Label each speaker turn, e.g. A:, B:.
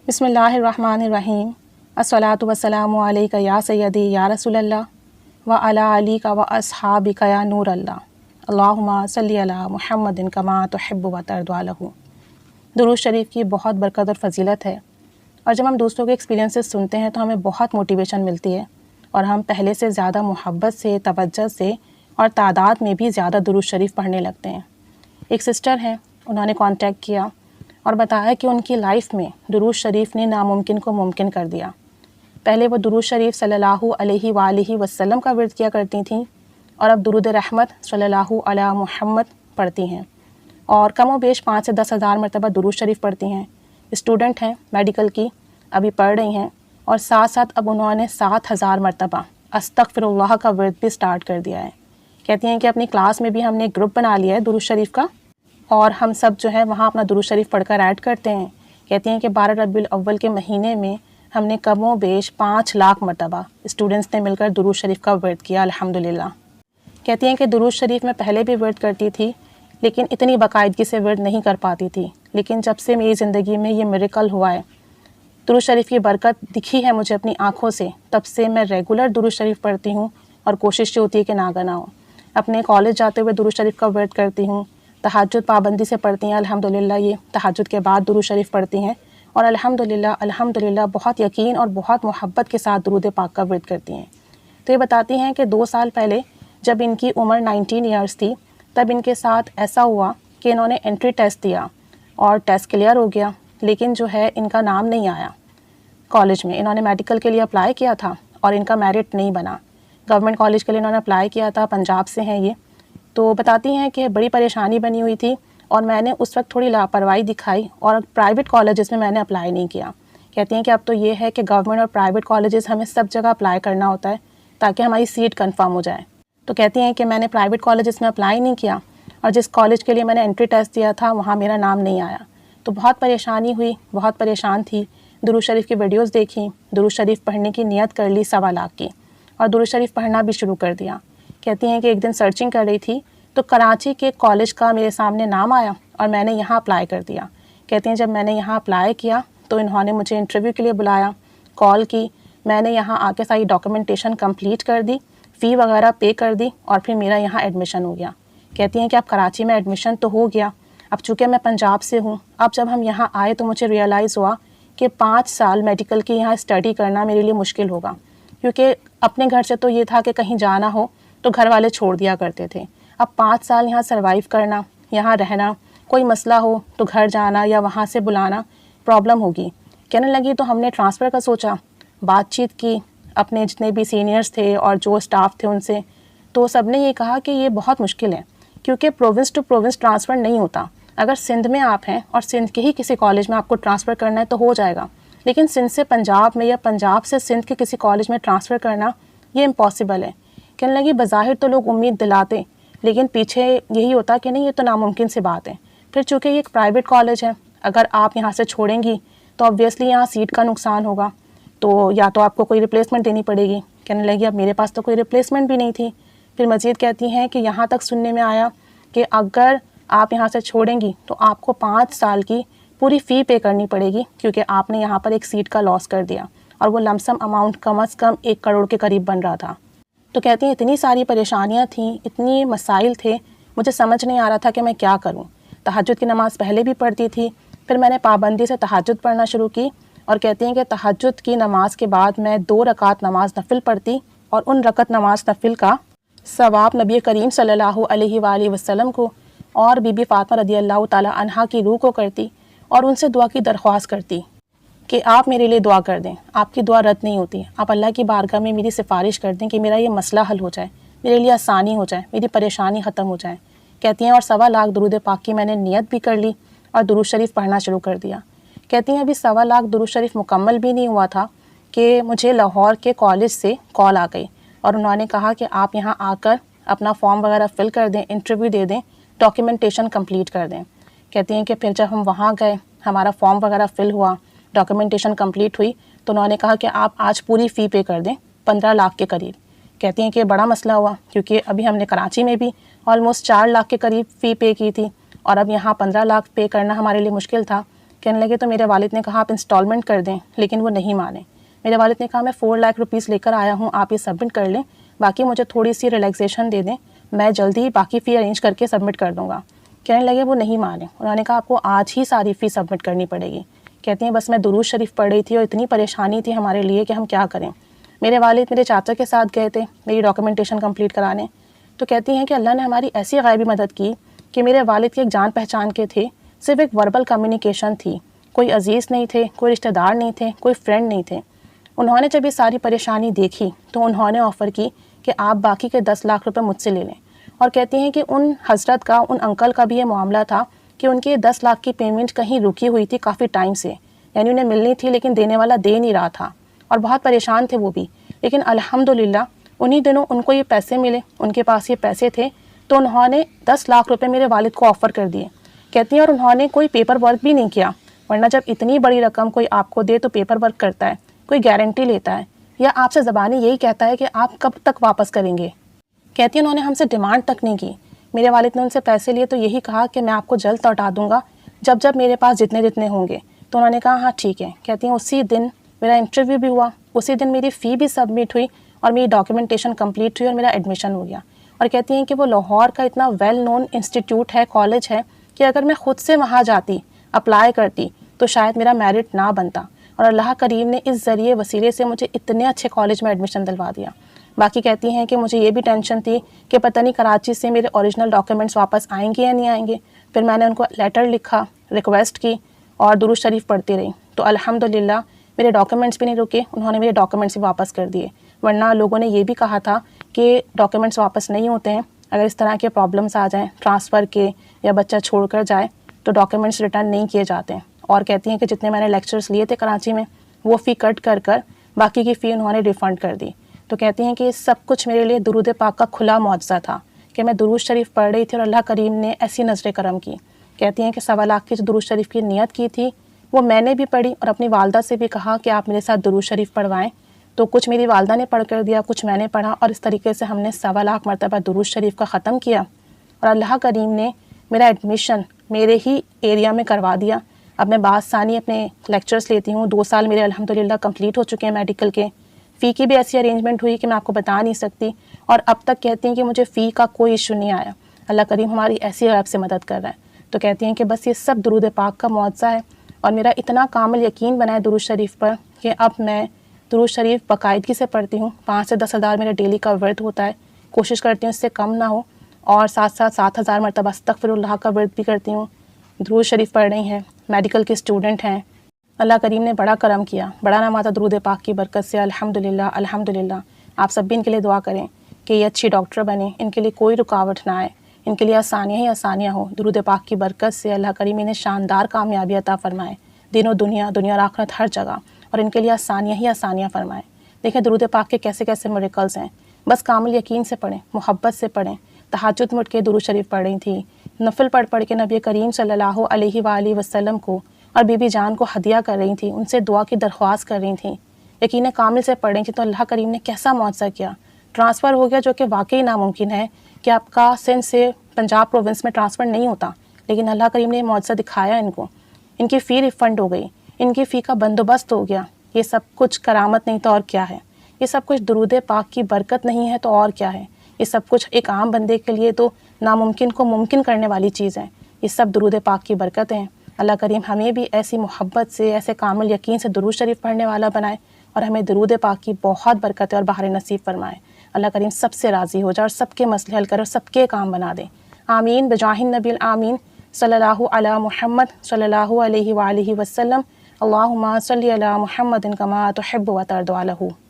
A: بسم اللہ الرحمن الرحیم الصلاۃ والسلام علیک یا سیدی یا رسول اللہ و علی علیک و اصحابک یا نور اللہ اللہم صلی علی محمد کما تحب و ترضی عنہ۔ درود شریف کی بہت برکت اور فضیلت ہے، اور جب ہم دوستوں کے ایکسپیرینسز سنتے ہیں تو ہمیں بہت موٹیویشن ملتی ہے، اور ہم پہلے سے زیادہ محبت سے، توجہ سے اور تعداد میں بھی زیادہ درود شریف پڑھنے لگتے ہیں۔ ایک سسٹر ہیں، انہوں نے کانٹیکٹ کیا اور بتایا کہ ان کی لائف میں درود شریف نے ناممکن کو ممکن کر دیا۔ پہلے وہ درود شریف صلی اللہ علیہ وآلہ وسلم کا ورد کیا کرتی تھیں، اور اب درود رحمت صلی اللہ علی محمد پڑھتی ہیں، اور کم و بیش 5 سے 10 ہزار مرتبہ درود شریف پڑھتی ہیں۔ اسٹوڈنٹ ہیں میڈیکل کی، ابھی پڑھ رہی ہیں، اور ساتھ ساتھ اب انہوں نے 7000 مرتبہ استغفر اللہ کا ورد بھی سٹارٹ کر دیا ہے۔ کہتی ہیں کہ اپنی کلاس میں بھی ہم نے گروپ بنا لیا ہے درود شریف کا، اور ہم سب جو ہے وہاں اپنا درود شریف پڑھ کر ایڈ کرتے ہیں۔ کہتی ہیں کہ 12 ربیع الاول کے مہینے میں ہم نے کم و بیش 5 لاکھ مرتبہ اسٹوڈنٹس نے مل کر درود شریف کا ورد کیا الحمدللہ۔ کہتی ہیں کہ درود شریف میں پہلے بھی ورد کرتی تھی، لیکن اتنی باقاعدگی سے ورد نہیں کر پاتی تھی، لیکن جب سے میری زندگی میں یہ میریکل ہوا ہے، درود شریف کی برکت دکھی ہے مجھے اپنی آنکھوں سے، تب سے میں ریگولر درود شریف پڑھتی ہوں، اور کوشش یہ ہوتی ہے کہ ناگہ نہ ہو۔ اپنے کالج جاتے ہوئے درود شریف کا ورد کرتی ہوں، تہجد پابندی سے پڑھتی ہیں الحمدللہ، یہ تہجد کے بعد درود شریف پڑھتی ہیں، اور الحمدللہ بہت یقین اور بہت محبت کے ساتھ درود پاک کا ورد کرتی ہیں۔ تو یہ بتاتی ہیں کہ 2 سال پہلے جب ان کی عمر 19 ایئرس تھی، تب ان کے ساتھ ایسا ہوا کہ انہوں نے انٹری ٹیسٹ دیا اور ٹیسٹ کلیئر ہو گیا، لیکن جو ہے ان کا نام نہیں آیا کالج میں۔ انہوں نے میڈیکل کے لیے اپلائی کیا تھا اور ان کا میرٹ نہیں بنا۔ گورنمنٹ کالج کے لیے انہوں نے اپلائی کیا تھا، پنجاب سے ہیں یہ۔ تو بتاتی ہیں کہ بڑی پریشانی بنی ہوئی تھی، اور میں نے اس وقت تھوڑی لاپرواہی دکھائی اور پرائیویٹ کالجز میں نے اپلائی نہیں کیا۔ کہتی ہیں کہ اب تو یہ ہے کہ گورنمنٹ اور پرائیویٹ کالجز ہمیں سب جگہ اپلائی کرنا ہوتا ہے تاکہ ہماری سیٹ کنفرم ہو جائے۔ تو کہتی ہیں کہ میں نے پرائیویٹ کالجز میں اپلائی نہیں کیا، اور جس کالج کے لیے میں نے انٹری ٹیسٹ دیا تھا وہاں میرا نام نہیں آیا۔ تو بہت پریشانی ہوئی، بہت پریشان تھی، درود شریف کی ویڈیوز دیکھیں، درود شریف پڑھنے کی نیت کر لی 1.25 لاکھ کی، اور درود شریف پڑھنا بھی شروع کر دیا۔ کہتی ہیں کہ ایک دن سرچنگ کر رہی تھی تو کراچی کے کالج کا میرے سامنے نام آیا، اور میں نے یہاں اپلائی کر دیا۔ کہتی ہیں جب میں نے یہاں اپلائی کیا تو انہوں نے مجھے انٹرویو کے لیے بلایا، کال کی، میں نے یہاں آ کے ساری ڈاکیومنٹیشن کمپلیٹ کر دی، فی وغیرہ پے کر دی، اور پھر میرا یہاں ایڈمیشن ہو گیا۔ کہتی ہیں کہ اب کراچی میں ایڈمیشن تو ہو گیا، اب چونکہ میں پنجاب سے ہوں، اب جب ہم یہاں آئے تو مجھے ریئلائز ہوا کہ 5 سال میڈیکل کی یہاں اسٹڈی کرنا میرے لیے مشکل ہوگا، کیونکہ اپنے گھر سے تو یہ تھا کہ کہیں جانا ہو تو گھر والے چھوڑ دیا کرتے تھے۔ اب 5 سال یہاں سروائیو کرنا، یہاں رہنا، کوئی مسئلہ ہو تو گھر جانا یا وہاں سے بلانا پرابلم ہوگی۔ کہنے لگی تو ہم نے ٹرانسفر کا سوچا، بات چیت کی اپنے جتنے بھی سینئرز تھے اور جو اسٹاف تھے ان سے، تو سب نے یہ کہا کہ یہ بہت مشکل ہے، کیونکہ پروونس ٹو پروونس ٹرانسفر نہیں ہوتا۔ اگر سندھ میں آپ ہیں اور سندھ کے ہی کسی کالج میں آپ کو ٹرانسفر کرنا ہے تو ہو جائے گا، لیکن سندھ سے پنجاب میں یا پنجاب سے سندھ کے کسی کالج میں ٹرانسفر کرنا یہ امپاسبل ہے۔ کہنے لگی بظاہر تو لوگ امید دلاتے، لیکن پیچھے یہی ہوتا کہ نہیں، یہ تو ناممکن سی بات ہے۔ پھر چونکہ یہ ایک پرائیویٹ کالج ہے، اگر آپ یہاں سے چھوڑیں گی تو آبویسلی یہاں سیٹ کا نقصان ہوگا، تو یا تو آپ کو کوئی ریپلیسمنٹ دینی پڑے گی۔ کہنے لگی اب میرے پاس تو کوئی ریپلیسمنٹ بھی نہیں تھی۔ پھر مزید کہتی ہیں کہ یہاں تک سننے میں آیا کہ اگر آپ یہاں سے چھوڑیں گی تو آپ کو 5 سال کی پوری فی پے کرنی پڑے گی، کیونکہ آپ نے یہاں پر ایک سیٹ کا لاس کر دیا، اور وہ لم سم اماؤنٹ کم از کم 1 کروڑ کے قریب بن رہا تھا۔ تو کہتی ہیں اتنی ساری پریشانیاں تھیں، اتنی مسائل تھے، مجھے سمجھ نہیں آ رہا تھا کہ میں کیا کروں۔ تہجد کی نماز پہلے بھی پڑھتی تھی، پھر میں نے پابندی سے تہجد پڑھنا شروع کی، اور کہتی ہیں کہ تہجد کی نماز کے بعد میں 2 رکعت نماز نفل پڑھتی، اور ان رکعت نماز نفل کا ثواب نبی کریم صلی اللہ علیہ وآلہ وسلم کو اور بی بی فاطمہ رضی اللہ تعالی عنہا کی روح کو کرتی، اور ان سے دعا کی درخواست کرتی کہ آپ میرے لیے دعا کر دیں، آپ کی دعا رد نہیں ہوتی، آپ اللہ کی بارگاہ میں میری سفارش کر دیں کہ میرا یہ مسئلہ حل ہو جائے، میرے لیے آسانی ہو جائے، میری پریشانی ختم ہو جائے۔ کہتی ہیں اور 1.25 لاکھ درود پاک کی میں نے نیت بھی کر لی اور درود شریف پڑھنا شروع کر دیا۔ کہتی ہیں ابھی 1.25 لاکھ درود شریف مکمل بھی نہیں ہوا تھا کہ مجھے لاہور کے کالج سے کال آ گئی، اور انہوں نے کہا کہ آپ یہاں آ کر اپنا فارم وغیرہ فل کر دیں، انٹرویو دے دیں، ڈاکیومنٹیشن کمپلیٹ کر دیں۔ کہتی ہیں کہ پھر جب ہم وہاں گئے، ہمارا فارم وغیرہ فل ہوا، ڈاکیومنٹیشن کمپلیٹ ہوئی، تو انہوں نے کہا کہ آپ آج پوری فی پے کر دیں 15 لاکھ کے قریب۔ کہتی ہیں کہ بڑا مسئلہ ہوا، کیونکہ ابھی ہم نے کراچی میں بھی آلموسٹ 4 لاکھ کے قریب فی پے کی تھی، اور اب یہاں 15 لاکھ پے کرنا ہمارے لیے مشکل تھا۔ کہنے لگے تو میرے والد نے کہا آپ انسٹالمنٹ کر دیں، لیکن وہ نہیں مانے۔ میرے والد نے کہا میں 4 لاکھ روپیز لے کر آیا ہوں، آپ یہ سبمٹ کر لیں، باقی مجھے تھوڑی سی ریلیکسیشن دے دیں، میں جلدی باقی فی ارینج کر کے سبمٹ کر دوں گا۔ کہنے لگے وہ نہیں مانے، انہوں نے کہا آپ کو آج ہی ساری فی سبمٹ کرنی پڑے گی۔ کہتے ہیں بس میں درود شریف پڑھ رہی تھی اور اتنی پریشانی تھی ہمارے لیے کہ ہم کیا کریں۔ میرے والد میرے چاچا کے ساتھ گئے تھے میری ڈاکومنٹیشن کمپلیٹ کرانے، تو کہتی ہیں کہ اللہ نے ہماری ایسی غیبی مدد کی کہ میرے والد کی ایک جان پہچان کے تھے، صرف ایک وربل کمیونیکیشن تھی، کوئی عزیز نہیں تھے، کوئی رشتہ دار نہیں تھے، کوئی فرینڈ نہیں تھے۔ انہوں نے جب یہ ساری پریشانی دیکھی تو انہوں نے آفر کی کہ آپ باقی کے 10 لاکھ روپے مجھ سے لے لیں، اور کہتی ہیں کہ ان حضرت کا، ان انکل کا بھی یہ معاملہ تھا کہ ان کی 10 لاکھ کی پیمنٹ کہیں رکی ہوئی تھی کافی ٹائم سے، یعنی انہیں ملنی تھی لیکن دینے والا دے نہیں رہا تھا، اور بہت پریشان تھے وہ بھی۔ لیکن الحمدللہ انہی دنوں ان کو یہ پیسے ملے، ان کے پاس یہ پیسے تھے، تو انہوں نے 10 لاکھ روپے میرے والد کو آفر کر دیے۔ کہتی ہیں اور انہوں نے کوئی پیپر ورک بھی نہیں کیا، ورنہ جب اتنی بڑی رقم کوئی آپ کو دے تو پیپر ورک کرتا ہے، کوئی گارنٹی لیتا ہے، یا آپ سے زبانی یہی کہتا ہے کہ آپ کب تک واپس کریں گے۔ کہتی ہیں انہوں نے ہم سے ڈیمانڈ تک نہیں کی، میرے والد نے ان سے پیسے لیے تو یہی کہا کہ میں آپ کو جلد لوٹا دوں گا جب میرے پاس جتنے ہوں گے، تو انہوں نے کہا ہاں ٹھیک ہے۔ کہتی ہیں اسی دن میرا انٹرویو بھی ہوا، اسی دن میری فی بھی سبمٹ ہوئی اور میری ڈاکیومنٹیشن کمپلیٹ ہوئی اور میرا ایڈمیشن ہو گیا۔ اور کہتی ہیں کہ وہ لاہور کا اتنا ویل نون انسٹیٹیوٹ ہے، کالج ہے، کہ اگر میں خود سے وہاں جاتی، اپلائی کرتی تو شاید میرا میرٹ نہ بنتا، اور اللہ کریم نے اس ذریعے وسیلے سے مجھے اتنے اچھے کالج میں ایڈمیشن دلوا دیا۔ باقی کہتی ہیں کہ مجھے یہ بھی ٹینشن تھی کہ پتہ نہیں کراچی سے میرے اوریجنل ڈاکیومنٹس واپس آئیں گے یا نہیں آئیں گے۔ پھر میں نے ان کو لیٹر لکھا، ریکویسٹ کی اور درود شریف پڑھتی رہی، تو الحمدللہ میرے ڈاکیومنٹس بھی نہیں رکے، انہوں نے میرے ڈاکیومنٹس بھی واپس کر دیے۔ ورنہ لوگوں نے یہ بھی کہا تھا کہ ڈاکیومنٹس واپس نہیں ہوتے ہیں، اگر اس طرح کے پرابلمس آ جائیں ٹرانسفر کے یا بچہ چھوڑ کر جائے تو ڈاکیومنٹس ریٹرن نہیں کیے جاتے ہیں۔ اور کہتی ہیں کہ جتنے میں نے لیکچرز لیے تھے کراچی میں وہ فی کٹ کر باقی کی فی انہوں نے ریفنڈ کر دی۔ تو کہتی ہیں کہ یہ سب کچھ میرے لیے درود پاک کا کھلا معجزہ تھا کہ میں درود شریف پڑھ رہی تھی اور اللہ کریم نے ایسی نظر کرم کی۔ کہتی ہیں کہ 1.25 لاکھ کی جو درود شریف کی نیت کی تھی وہ میں نے بھی پڑھی اور اپنی والدہ سے بھی کہا کہ آپ میرے ساتھ درود شریف پڑھوائیں، تو کچھ میری والدہ نے پڑھ کر دیا، کچھ میں نے پڑھا، اور اس طریقے سے ہم نے 1.25 لاکھ مرتبہ درود شریف کا ختم کیا، اور اللہ کریم نے میرا ایڈمیشن میرے ہی ایریا میں کروا دیا۔ اب میں بآسانی اپنے لیکچرز لیتی ہوں، 2 سال میرے الحمدللہ کمپلیٹ ہو چکے ہیں میڈیکل کے۔ فی کی بھی ایسی ارینجمنٹ ہوئی کہ میں آپ کو بتا نہیں سکتی، اور اب تک کہتی ہیں کہ مجھے فی کا کوئی ایشو نہیں آیا، اللہ کریم ہماری ایسی غیب سے مدد کر رہا ہے۔ تو کہتی ہیں کہ بس یہ سب درود پاک کا معجزہ ہے، اور میرا اتنا کامل یقین بنا ہے درود شریف پر کہ اب میں درود شریف باقاعدگی سے پڑھتی ہوں، 5 سے 10 ہزار میرا ڈیلی کا ورد ہوتا ہے، کوشش کرتی ہوں اس سے کم نہ ہو، اور ساتھ 7 ہزار مرتبہ استغفراللہ کا ورد بھی کرتی ہوں۔ درود شریف پڑھ رہی ہیں، میڈیکل کے اسٹوڈنٹ ہیں، اللہ کریم نے بڑا کرم کیا، بڑا نوازا درود پاک کی برکت سے، الحمدللہ الحمدللہ۔ آپ سب بھی ان کے لیے دعا کریں کہ یہ اچھی ڈاکٹر بنیں، ان کے لیے کوئی رکاوٹ نہ آئے، ان کے لیے آسانیاں ہی آسانیاں ہوں۔ درود پاک کی برکت سے اللہ کریم انہیں شاندار کامیابی عطا فرمائے، دین و دنیا اور آخرت ہر جگہ، اور ان کے لیے آسانیاں ہی آسانیاں فرمائے۔ دیکھیں درود پاک کے کیسے کیسے میریکلز ہیں، بس کامل یقین سے پڑھیں، محبت سے پڑھیں۔ تہجد میں اٹھ کے درود شریف پڑھ رہی تھی، نفل پڑھ کے نبی کریم صلی اللہ علیہ وآلہ وسلم کو اور بی بی جان کو ہدیہ کر رہی تھیں، ان سے دعا کی درخواست کر رہی تھیں، یقین کامل سے پڑھ رہی تھیں، تو اللہ کریم نے کیسا معجزہ کیا، ٹرانسفر ہو گیا، جو کہ واقعی ناممکن ہے کہ آپ کا سندھ سے پنجاب پروونس میں ٹرانسفر نہیں ہوتا، لیکن اللہ کریم نے معجزہ دکھایا ان کو، ان کی فی ریفنڈ ہو گئی، ان کی فی کا بندوبست ہو گیا۔ یہ سب کچھ کرامت نہیں تو اور کیا ہے، یہ سب کچھ درود پاک کی برکت نہیں ہے تو اور کیا ہے، یہ سب کچھ ایک عام بندے کے لیے تو ناممکن کو ممکن کرنے والی چیز ہے، یہ سب درود پاک کی برکت ہیں۔ اللہ کریم ہمیں بھی ایسی محبت سے، ایسے کامل یقین سے درود شریف پڑھنے والا بنائے، اور ہمیں درود پاک کی بہت برکت اور بہار نصیب فرمائے۔ اللہ کریم سب سے راضی ہو جائے اور سب کے مسئلے حل کرے اور سب کے کام بنا دے، آمین بجاہ النبی الآمین صلی اللہ علی محمد صلی اللہ علیہ وآلہ وسلم۔ اللہم صلی علی محمد کما تحب و ترضی عنہ۔